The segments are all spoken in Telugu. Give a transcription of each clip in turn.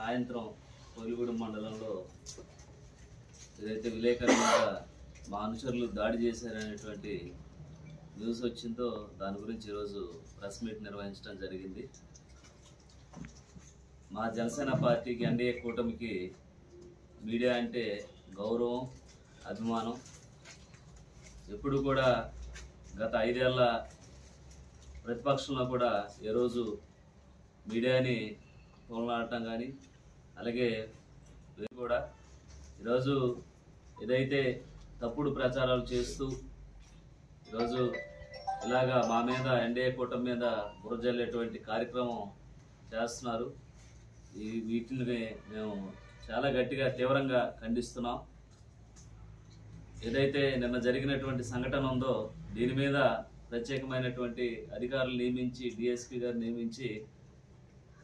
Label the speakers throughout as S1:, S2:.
S1: సాయంత్రం కోలిగూడెం మండలంలో ఏదైతే విలేకరుల మీద మా అనుచరులు దాడి చేశారనేటువంటి న్యూస్ వచ్చిందో దాని గురించి ఈరోజు ప్రెస్ మీట్ నిర్వహించడం జరిగింది. మా జనసేన పార్టీకి ఎన్డీఏ కూటమికి మీడియా అంటే గౌరవం, అభిమానం. ఎప్పుడు కూడా గత 5 ఏళ్ల ప్రతిపక్షంలో కూడా ఏ రోజు మీడియాని తోలనాడటం కానీ అలాగే కూడా ఈరోజు ఏదైతే తప్పుడు ప్రచారాలు చేస్తూ ఈరోజు ఇలాగా మా మీద ఎన్డీఏ కూటమి మీద బురజల్లేటువంటి కార్యక్రమం చేస్తున్నారు. వీటిని మేము చాలా గట్టిగా తీవ్రంగా ఖండిస్తున్నాం. ఏదైతే నిన్న జరిగినటువంటి సంఘటన ఉందో దీని మీద ప్రత్యేకమైనటువంటి అధికారులు నియమించి డిఎస్పీ గారు నియమించి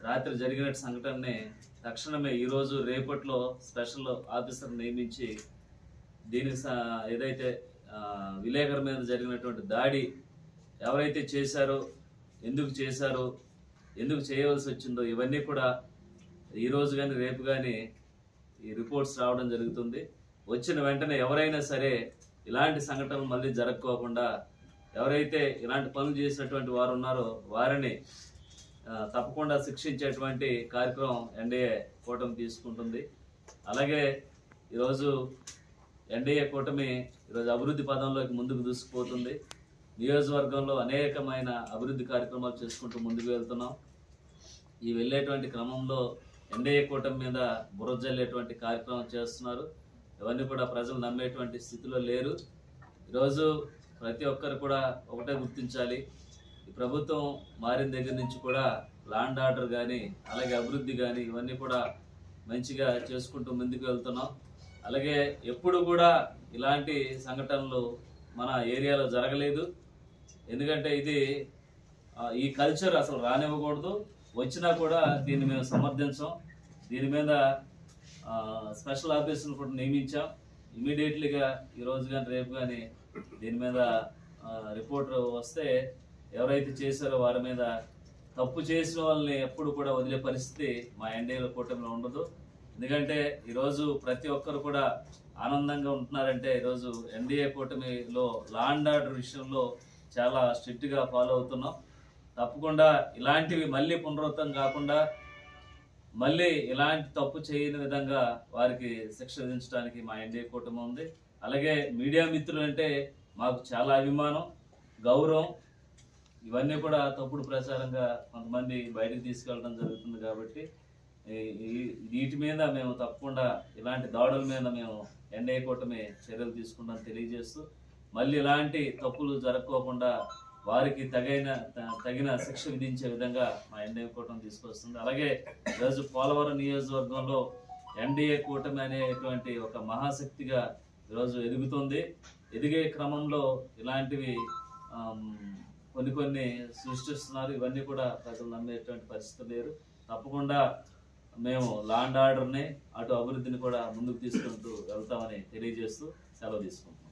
S1: రాత్రి జరిగిన సంఘటనని తక్షణమే ఈరోజు రేపట్లో స్పెషల్ ఆఫీసర్ నియమించి దీనికి ఏదైతే విలేకరు మీద జరిగినటువంటి దాడి ఎవరైతే చేశారో, ఎందుకు చేశారో, ఎందుకు చేయవలసి వచ్చిందో ఇవన్నీ కూడా ఈరోజు కానీ రేపు కానీ ఈ రిపోర్ట్స్ రావడం జరుగుతుంది. వచ్చిన వెంటనే ఎవరైనా సరే ఇలాంటి సంఘటనలు మళ్ళీ జరగకోకుండా ఎవరైతే ఇలాంటి పనులు చేసినటువంటి వారు ఉన్నారో వారిని తప్పకుండా శిక్షించేటువంటి కార్యక్రమం ఎన్డీఏ కూటమి తీసుకుంటుంది. అలాగే ఈరోజు ఎన్డీఏ కూటమి ఈరోజు అభివృద్ధి పదంలోకి ముందుకు దూసుకుపోతుంది. నియోజకవర్గంలో అనేకమైన అభివృద్ధి కార్యక్రమాలు చేసుకుంటూ ముందుకు వెళ్తున్నాం. ఈ వెళ్ళేటువంటి క్రమంలో ఎన్డీఏ కూటమి మీద బురజల్లేటువంటి కార్యక్రమం చేస్తున్నారు. ఇవన్నీ కూడా ప్రజలు నమ్మేటువంటి స్థితిలో లేరు. ఈరోజు ప్రతి ఒక్కరు కూడా ఒకటే గుర్తించాలి, ఈ ప్రభుత్వం మారిన దగ్గర నుంచి కూడా ల్యాండ్ ఆర్డర్ కానీ అలాగే అభివృద్ధి కానీ ఇవన్నీ కూడా మంచిగా చేసుకుంటూ ముందుకు వెళ్తున్నాం. అలాగే ఎప్పుడు కూడా ఇలాంటి సంఘటనలు మన ఏరియాలో జరగలేదు. ఎందుకంటే ఇది ఈ కల్చర్ అసలు రానివ్వకూడదు. వచ్చినా కూడా దీన్ని మేము సమర్థించాం. దీని మీద స్పెషల్ ఆఫీసర్లు కూడా నియమించాం. ఇమీడియట్లీగా ఈరోజు కానీ రేపు కానీ దీని మీద రిపోర్ట్ వస్తే ఎవరైతే చేశారో వారి మీద, తప్పు చేసిన వాళ్ళని ఎప్పుడు కూడా వదిలే పరిస్థితి మా ఎన్డీఏ కూటమిలో ఉండదు. ఎందుకంటే ఈరోజు ప్రతి ఒక్కరు కూడా ఆనందంగా ఉంటున్నారంటే ఈరోజు ఎన్డీఏ కూటమిలో లా అండ్ ఆర్డర్ విషయంలో చాలా స్ట్రిక్ట్గా ఫాలో అవుతున్నాం. తప్పకుండా ఇలాంటివి మళ్ళీ పునరావృతం కాకుండా మళ్ళీ ఇలాంటి తప్పు చేయని విధంగా వారికి శిక్ష విధించడానికి మా ఎన్డీఏ కూటమి ఉంది. అలాగే మీడియా మిత్రులు అంటే మాకు చాలా అభిమానం, గౌరవం. ఇవన్నీ కూడా తప్పుడు ప్రచారంగా కొంతమంది బయటకు తీసుకెళ్ళడం జరుగుతుంది. కాబట్టి వీటి మీద మేము తప్పకుండా ఇలాంటి దాడుల మీద మేము ఎన్డీఏ కూటమి చర్యలు తీసుకుంటాం తెలియజేస్తూ, మళ్ళీ ఇలాంటి తప్పులు జరగకోకుండా వారికి తగిన శిక్ష విధించే విధంగా మా ఎన్డీఏ కూటమి తీసుకొస్తుంది. అలాగే ఈరోజు పోలవరం నియోజకవర్గంలో ఎన్డీఏ కూటమి అనేటువంటి ఒక మహాశక్తిగా ఈరోజు ఎదుగుతుంది. ఎదిగే క్రమంలో ఇలాంటివి కొన్ని సృష్టిస్తున్నారు. ఇవన్నీ కూడా ప్రజలు నమ్మేటువంటి పరిస్థితి లేరు. తప్పకుండా మేము లా అండ్ ఆర్డర్ని అటు అభివృద్ధిని కూడా ముందుకు తీసుకుంటూ వెళ్తామని తెలియజేస్తూ సెలవు తీసుకుంటాం.